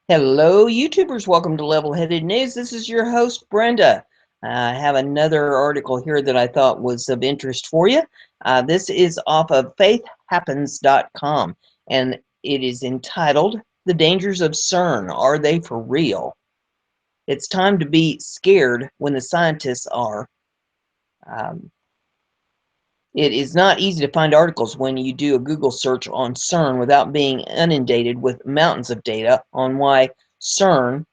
Hello, YouTubers. Welcome to Level-Headed News. This is your host, Brenda. I have another article here that I thought was of interest for you. This is off of faithhappens.com, and it is entitled, "The Dangers of Cern, Are They for Real?" It's time to be scared when the scientists are. Um, It is not easy to find articles when you do a Google search on Cern without being inundated with mountains of data on why Cern,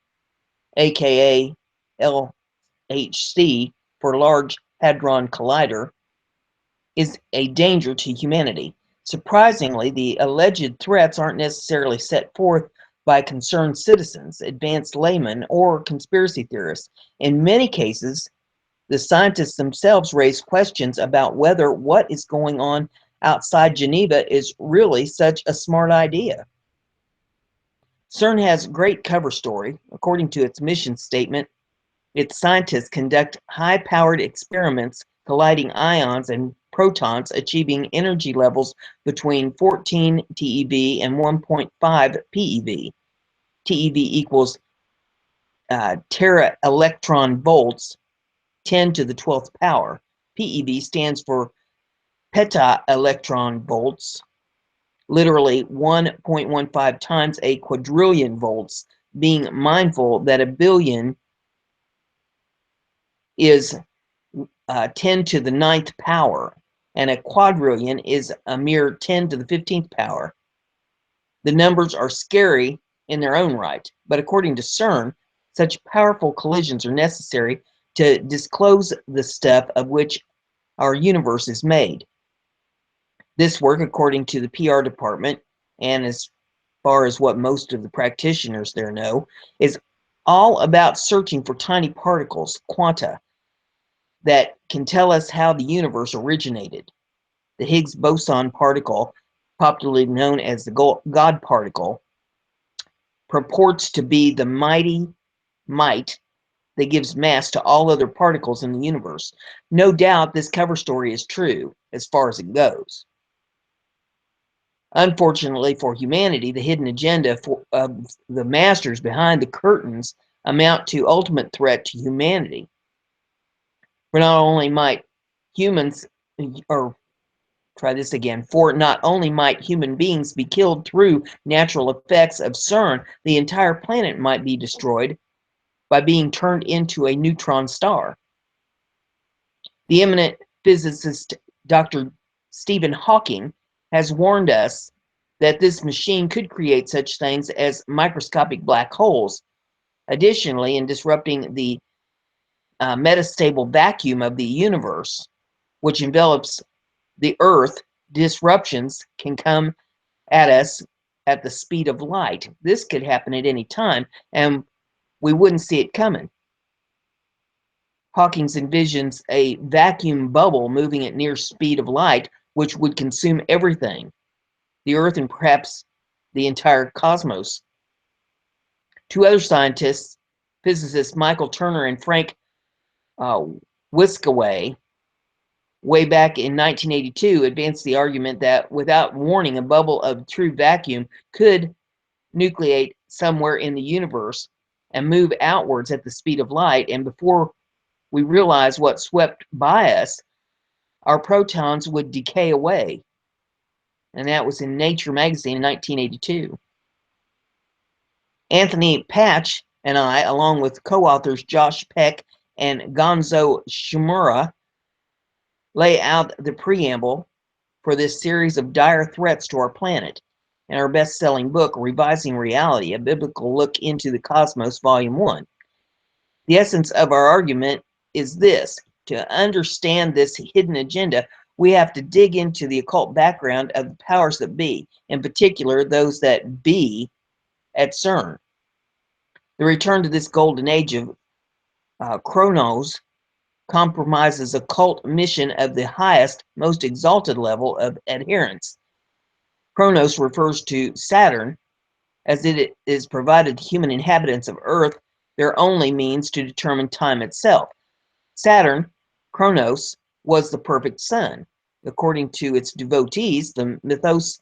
aka LHC for Large Hadron Collider, is a danger to humanity. Surprisingly, the alleged threats aren't necessarily set forth by concerned citizens, advanced laymen, or conspiracy theorists. In many cases, the scientists themselves raise questions about whether what is going on outside Geneva is really such a smart idea. CERN has a great cover story. According to its mission statement, its scientists conduct high-powered experiments colliding ions and protons, achieving energy levels between 14 TeV and 1.5 PeV. TeV equals tera electron volts, 10 to the 12th power. PeV stands for peta-electron volts, literally 1.15 times a quadrillion volts, being mindful that a billion is 10 to the 9th power, and a quadrillion is a mere 10 to the 15th power. The numbers are scary in their own right, but according to CERN, such powerful collisions are necessary to disclose the stuff of which our universe is made. This work, according to the PR department, and as far as what most of the practitioners there know, is all about searching for tiny particles, quanta, that can tell us how the universe originated. The Higgs boson particle, popularly known as the God particle, purports to be the mighty might that gives mass to all other particles in the universe. No doubt this cover story is true as far as it goes. Unfortunately for humanity, the hidden agenda of the masters behind the curtains amount to ultimate threat to humanity. For not only might humans, or try this again, for not only might human beings be killed through natural effects of CERN, the entire planet might be destroyed by being turned into a neutron star. The eminent physicist Dr. Stephen Hawking has warned us that this machine could create such things as microscopic black holes. Additionally, in disrupting the metastable vacuum of the universe, which envelops the Earth, disruptions can come at us at the speed of light. This could happen at any time, and we wouldn't see it coming. Hawking envisions a vacuum bubble moving at near speed of light, which would consume everything, the Earth and perhaps the entire cosmos. Two other scientists, physicists Michael Turner and Frank Wiskaway, way back in 1982, advanced the argument that without warning, a bubble of true vacuum could nucleate somewhere in the universe and move outwards at the speed of light, and before we realize what swept by us, our protons would decay away. And that was in Nature magazine in 1982. Anthony Patch and I, along with co-authors Josh Peck and Gonzo Shimura, lay out the preamble for this series of dire threats to our planet in our best-selling book, Revising Reality, A Biblical Look into the Cosmos, Volume 1. The essence of our argument is this: to understand this hidden agenda, we have to dig into the occult background of the powers that be, in particular those that be at CERN. The return to this golden age of Chronos compromises a cult mission of the highest, most exalted level of adherence. Chronos refers to Saturn, as it is provided to human inhabitants of Earth their only means to determine time itself. Saturn, Chronos, was the perfect sun. According to its devotees, the mythos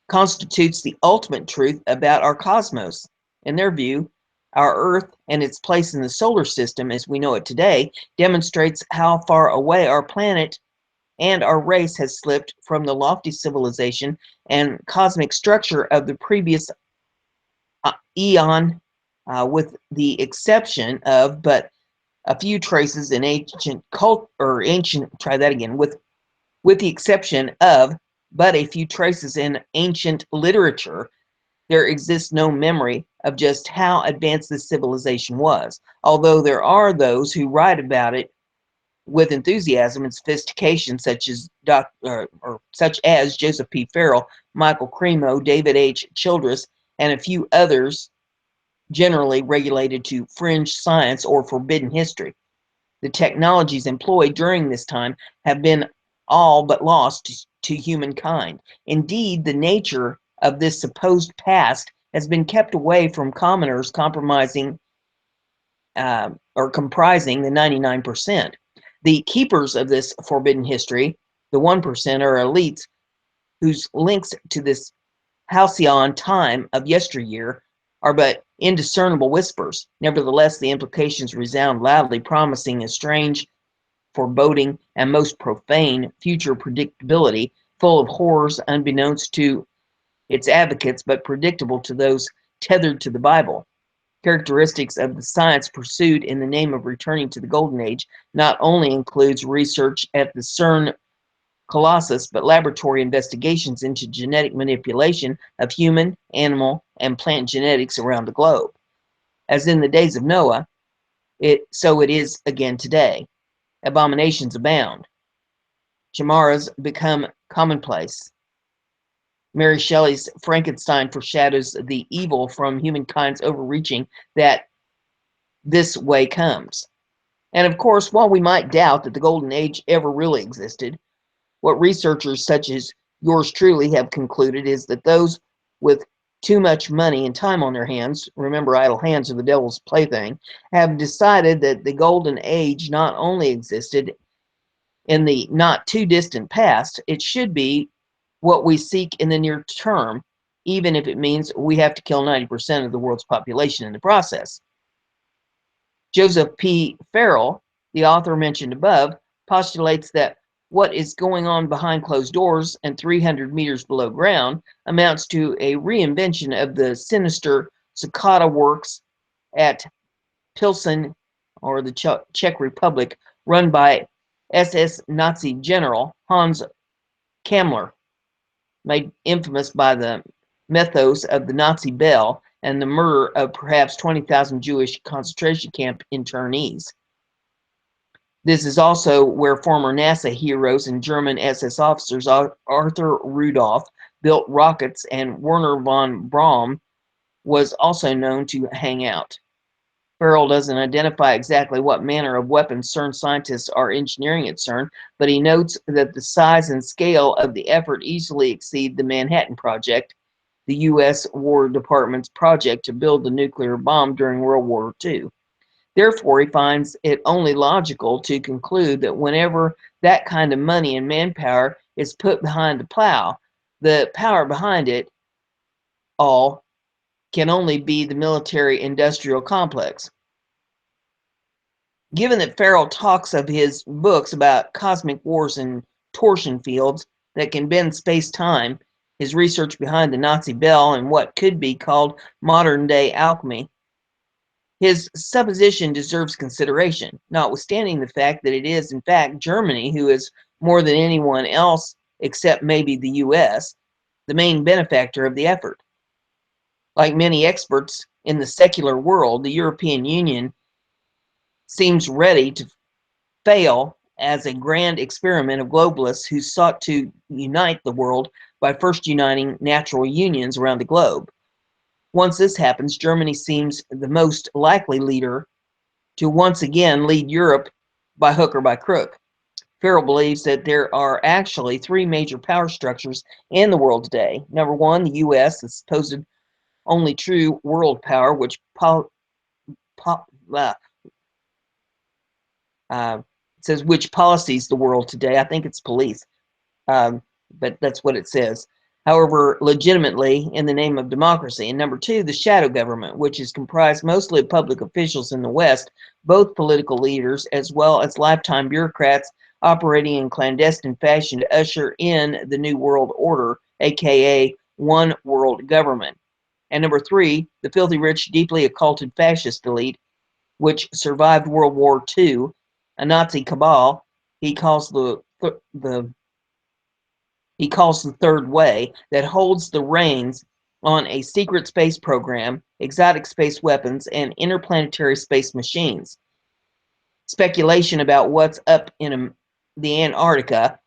constitutes the ultimate truth about our cosmos. In their view, our Earth and its place in the solar system as we know it today demonstrates how far away our planet and our race has slipped from the lofty civilization and cosmic structure of the previous eon, with the exception of but a few traces in ancient try that again, with the exception of but a few traces in ancient literature, there exists no memory of just how advanced this civilization was, although there are those who write about it with enthusiasm and sophistication, such as Joseph P. Farrell, Michael Cremo, David H. Childress, and a few others, generally regulated to fringe science or forbidden history. The technologies employed during this time have been all but lost to humankind. Indeed, the nature of this supposed past has been kept away from commoners, comprising the 99%. The keepers of this forbidden history, the 1%, are elites whose links to this halcyon time of yesteryear are but indiscernible whispers. Nevertheless, the implications resound loudly, promising a strange, foreboding, and most profane future predictability, full of horrors unbeknownst to its advocates, but predictable to those tethered to the Bible. Characteristics of the science pursued in the name of returning to the Golden Age not only includes research at the Cern Colossus, but laboratory investigations into genetic manipulation of human, animal, and plant genetics around the globe. As in the days of Noah, so it is again today. Abominations abound. Chimeras become commonplace. Mary Shelley's Frankenstein foreshadows the evil from humankind's overreaching that this way comes. And of course, while we might doubt that the Golden Age ever really existed, what researchers such as yours truly have concluded is that those with too much money and time on their hands, remember idle hands are the devil's plaything, have decided that the Golden Age not only existed in the not too distant past, it should be what we seek in the near term, even if it means we have to kill 90% of the world's population in the process. Joseph P. Farrell, the author mentioned above, postulates that what is going on behind closed doors and 300 meters below ground amounts to a reinvention of the sinister cicada works at Pilsen, or the Czech Republic, run by SS Nazi General Hans Kammler, made infamous by the mythos of the Nazi Bell and the murder of perhaps 20,000 Jewish concentration camp internees. This is also where former NASA heroes and German SS officers Arthur Rudolph built rockets, and Werner von Braun was also known to hang out. Farrell doesn't identify exactly what manner of weapons CERN scientists are engineering at CERN, but he notes that the size and scale of the effort easily exceed the Manhattan Project, the U.S. War Department's project to build the nuclear bomb during World War II. Therefore, he finds it only logical to conclude that whenever that kind of money and manpower is put behind the plow, the power behind it all can only be the military-industrial complex. Given that Farrell talks of his books about cosmic wars and torsion fields that can bend space-time, his research behind the Nazi Bell and what could be called modern-day alchemy, his supposition deserves consideration, notwithstanding the fact that it is, in fact, Germany who is, more than anyone else except maybe the U.S., the main benefactor of the effort. Like many experts in the secular world, the European Union seems ready to fail as a grand experiment of globalists who sought to unite the world by first uniting natural unions around the globe. Once this happens, Germany seems the most likely leader to once again lead Europe by hook or by crook. Farrell believes that there are actually three major power structures in the world today. Number one, the U.S., the supposed only true world power, which says which policies the world today. I think it's police, but that's what it says. however, legitimately in the name of democracy. And number two, the shadow government, which is comprised mostly of public officials in the West, both political leaders as well as lifetime bureaucrats operating in clandestine fashion to usher in the New World Order, aka one world government. And number three, the filthy rich, deeply occulted fascist elite, which survived World War II, a Nazi cabal he calls he calls the Third Way, that holds the reins on a secret space program, exotic space weapons, and interplanetary space machines. Speculation about what's up in the Antarctica,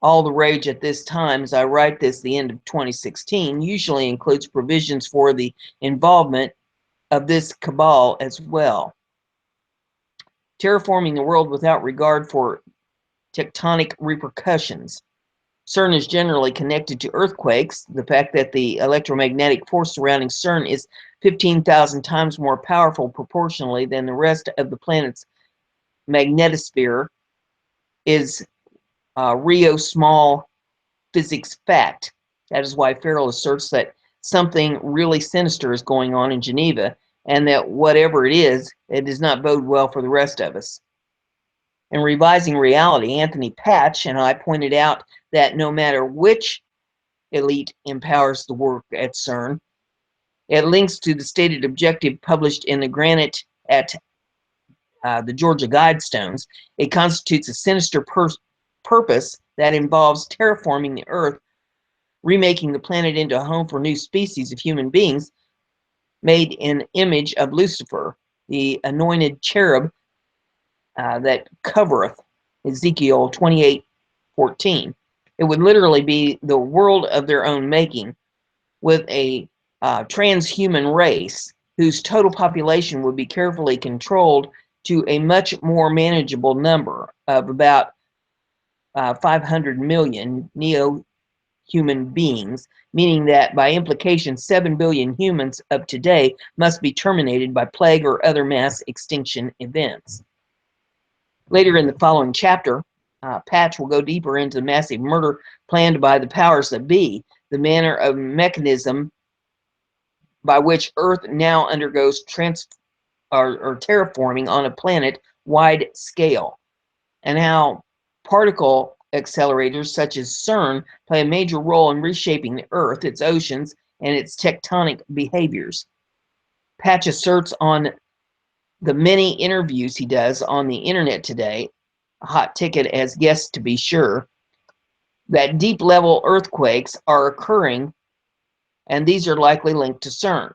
all the rage at this time as I write this, the end of 2016, usually includes provisions for the involvement of this cabal as well. Terraforming the world without regard for tectonic repercussions. Cern is generally connected to earthquakes. The fact that the electromagnetic force surrounding Cern is 15,000 times more powerful proportionally than the rest of the planet's magnetosphere is Rio small physics fact. That is why Farrell asserts that something really sinister is going on in Geneva, and that whatever it does not bode well for the rest of us. In Revising Reality, Anthony Patch and I pointed out that no matter which elite empowers the work at Cern, it links to the stated objective published in the Granite at the Georgia Guidestones. It constitutes a sinister purpose that involves terraforming the Earth, remaking the planet into a home for new species of human beings made in image of Lucifer, the anointed cherub that covereth, Ezekiel 28:14. It would literally be the world of their own making, with a transhuman race whose total population would be carefully controlled to a much more manageable number of about 500 million neo-human beings, meaning that by implication 7 billion humans of today must be terminated by plague or other mass extinction events. Later in the following chapter, Patch will go deeper into the massive murder planned by the powers that be, the manner of mechanism by which Earth now undergoes terraforming on a planet-wide scale, and how particle accelerators such as Cern play a major role in reshaping the Earth, its oceans, and its tectonic behaviors. Patch asserts on the many interviews he does on the internet today, a hot ticket as guests to be sure, that deep-level earthquakes are occurring, and these are likely linked to Cern.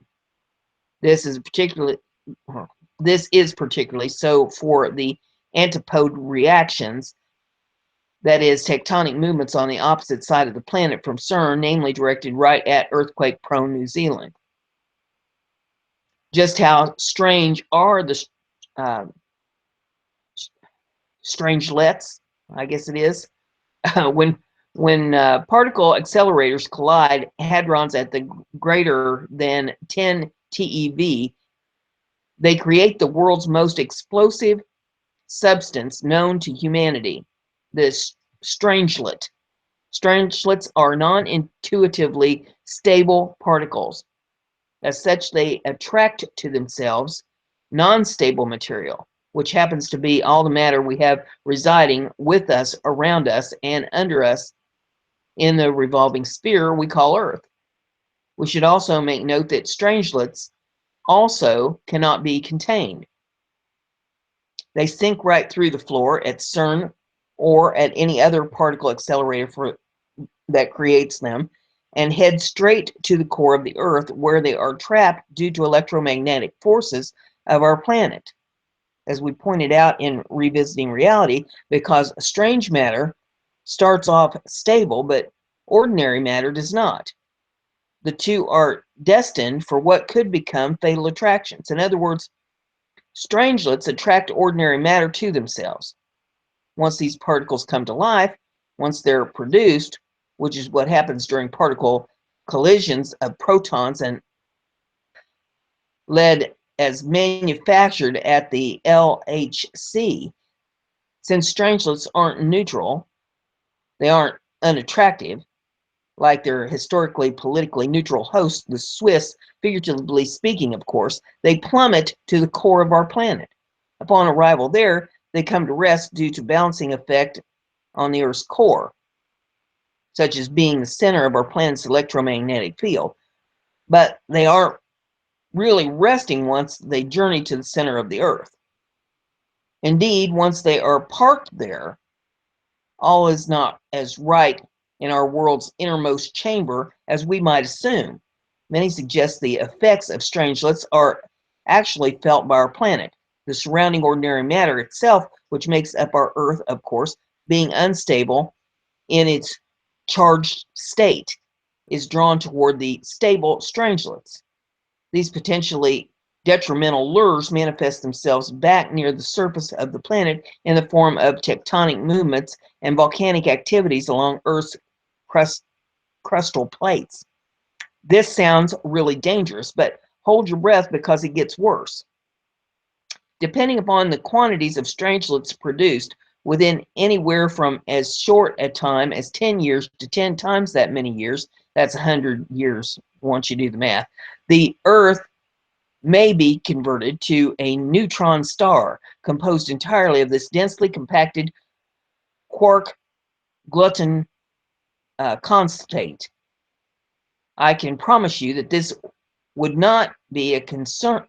This is particularly so for the antipode reactions, that is, tectonic movements on the opposite side of the planet from Cern, namely directed right at earthquake-prone New Zealand. Just how strange are the strangelets, I guess it is, when particle accelerators collide hadrons at the greater than 10 TeV, they create the world's most explosive substance known to humanity, the strangelet. Strangelets are non-intuitively stable particles. As such, they attract to themselves non-stable material, which happens to be all the matter we have residing with us, around us, and under us in the revolving sphere we call Earth. We should also make note that strangelets also cannot be contained. They sink right through the floor at Cern or at any other particle accelerator that creates them, and head straight to the core of the Earth, where they are trapped due to electromagnetic forces of our planet. As we pointed out in Revisiting Reality, because strange matter starts off stable, but ordinary matter does not. The two are destined for what could become fatal attractions. In other words, strangelets attract ordinary matter to themselves. Once these particles come to life, once they're produced, which is what happens during particle collisions of protons and lead as manufactured at the LHC, since strangelets aren't neutral, they aren't unattractive, like their historically politically neutral host, the Swiss, figuratively speaking, of course, they plummet to the core of our planet. Upon arrival there, they come to rest due to balancing effect on the Earth's core, such as being the center of our planet's electromagnetic field. But they aren't really resting once they journey to the center of the Earth. Indeed, once they are parked there, all is not as right in our world's innermost chamber as we might assume. Many suggest the effects of strangelets are actually felt by our planet. The surrounding ordinary matter itself, which makes up our Earth, of course, being unstable in its charged state, is drawn toward the stable strangelets. These potentially detrimental lures manifest themselves back near the surface of the planet in the form of tectonic movements and volcanic activities along Earth's crustal plates. This sounds really dangerous, but hold your breath because it gets worse. Depending upon the quantities of strangelets produced, within anywhere from as short a time as 10 years to 10 times that many years, that's 100 years once you do the math, the Earth may be converted to a neutron star composed entirely of this densely compacted quark gluon constate. I can promise you that this would not be a concern.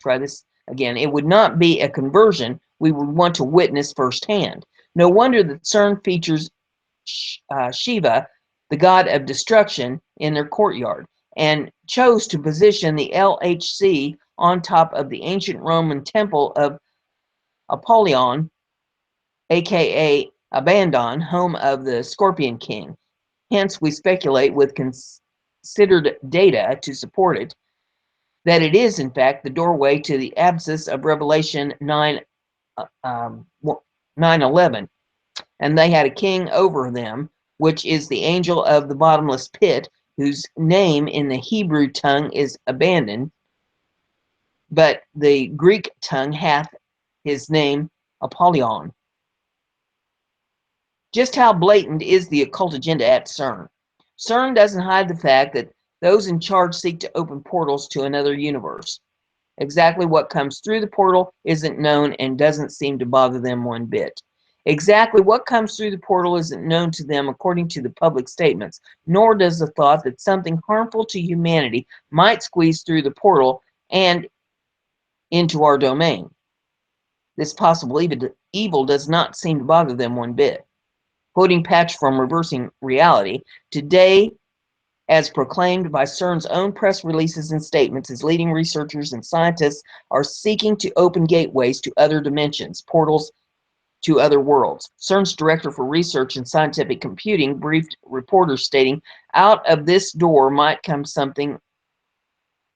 Try this again. It would not be a conversion we would want to witness firsthand. No wonder that Cern features Shiva, the god of destruction, in their courtyard, and chose to position the LHC on top of the ancient Roman temple of Apollyon, aka Abaddon, home of the Scorpion King. Hence, we speculate with considered data to support it that it is, in fact, the doorway to the abscess of Revelation 9:11. And they had a king over them, which is the angel of the bottomless pit, whose name in the Hebrew tongue is Abaddon, but the Greek tongue hath his name Apollyon. Just how blatant is the occult agenda at Cern? Cern doesn't hide the fact that those in charge seek to open portals to another universe. Exactly what comes through the portal isn't known and doesn't seem to bother them one bit. Exactly what comes through the portal isn't known to them according to the public statements, nor does the thought that something harmful to humanity might squeeze through the portal and into our domain. This possible evil does not seem to bother them one bit. Quoting Patch from Reversing Reality, today, as proclaimed by CERN's own press releases and statements, as leading researchers and scientists are seeking to open gateways to other dimensions, portals to other worlds. CERN's director for research and scientific computing briefed reporters stating, out of this door might come something,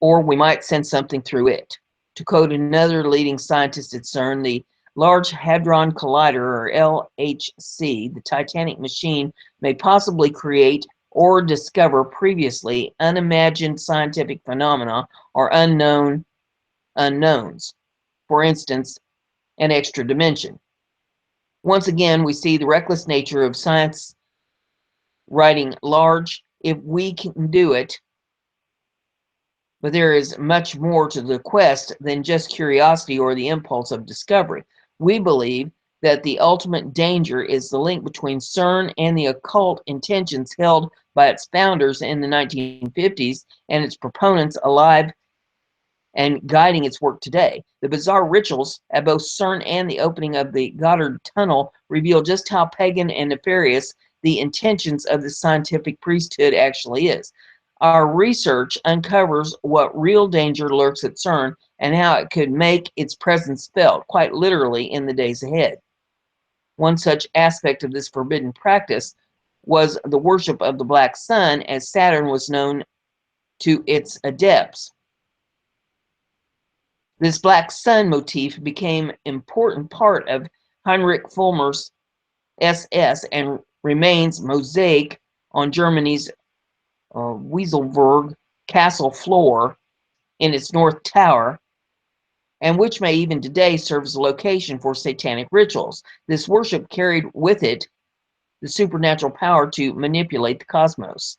or we might send something through it. To quote another leading scientist at CERN, the Large Hadron Collider, or LHC, the Titanic machine, may possibly create or discover previously unimagined scientific phenomena or unknowns. For instance, an extra dimension. Once again, we see the reckless nature of science writing large. If we can do it, but there is much more to the quest than just curiosity or the impulse of discovery. We believe that the ultimate danger is the link between CERN and the occult intentions held by its founders in the 1950s and its proponents alive and guiding its work today. The bizarre rituals at both CERN and the opening of the Goddard Tunnel reveal just how pagan and nefarious the intentions of the scientific priesthood actually is. Our research uncovers what real danger lurks at CERN and how it could make its presence felt, quite literally, in the days ahead. One such aspect of this forbidden practice was the worship of the black sun, as Saturn was known to its adepts. This black sun motif became an important part of Heinrich Fulmer's SS and remains mosaic on Germany's Wieselburg castle floor in its north tower, and which may even today serve as a location for satanic rituals. This worship carried with it the supernatural power to manipulate the cosmos.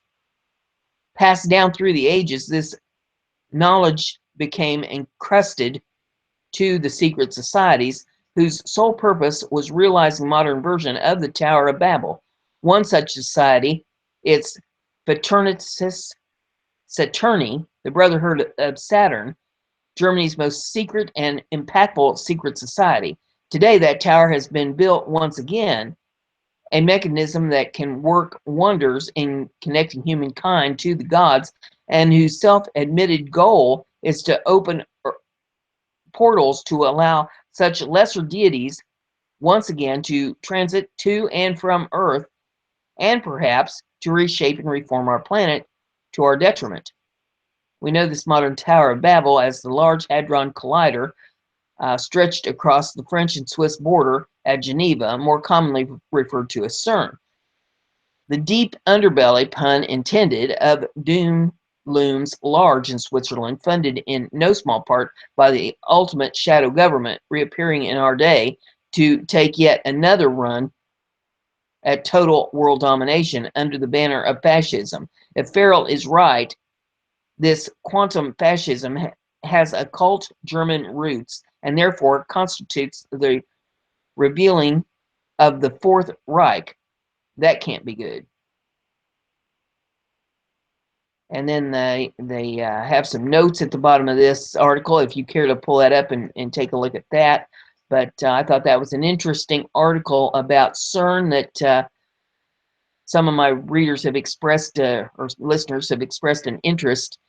Passed down through the ages, this knowledge became encrusted to the secret societies whose sole purpose was realizing a modern version of the Tower of Babel. One such society, its Fraternitas Saturni, the Brotherhood of Saturn, Germany's most secret and impactful secret society. Today, that tower has been built once again, a mechanism that can work wonders in connecting humankind to the gods, and whose self-admitted goal is to open portals to allow such lesser deities once again to transit to and from Earth, and perhaps to reshape and reform our planet to our detriment. We know this modern Tower of Babel as the Large Hadron Collider, stretched across the French and Swiss border at Geneva, more commonly referred to as Cern. The deep underbelly, pun intended, of doom looms large in Switzerland, funded in no small part by the ultimate shadow government reappearing in our day to take yet another run at total world domination under the banner of fascism. If Farrell is right, this quantum fascism has occult German roots and therefore constitutes the revealing of the Fourth Reich. That can't be good. And then they have some notes at the bottom of this article if you care to pull that up and take a look at that. But I thought that was an interesting article about CERN that some of my readers have expressed, or listeners have expressed an interest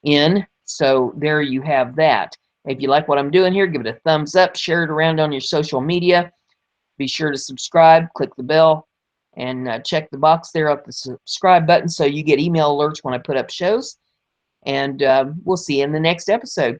in. So there you have that. If you like what I'm doing here, give it a thumbs up, share it around on your social media. Be sure to subscribe, click the bell, and check the box there at the subscribe button so you get email alerts when I put up shows. And we'll see you in the next episode.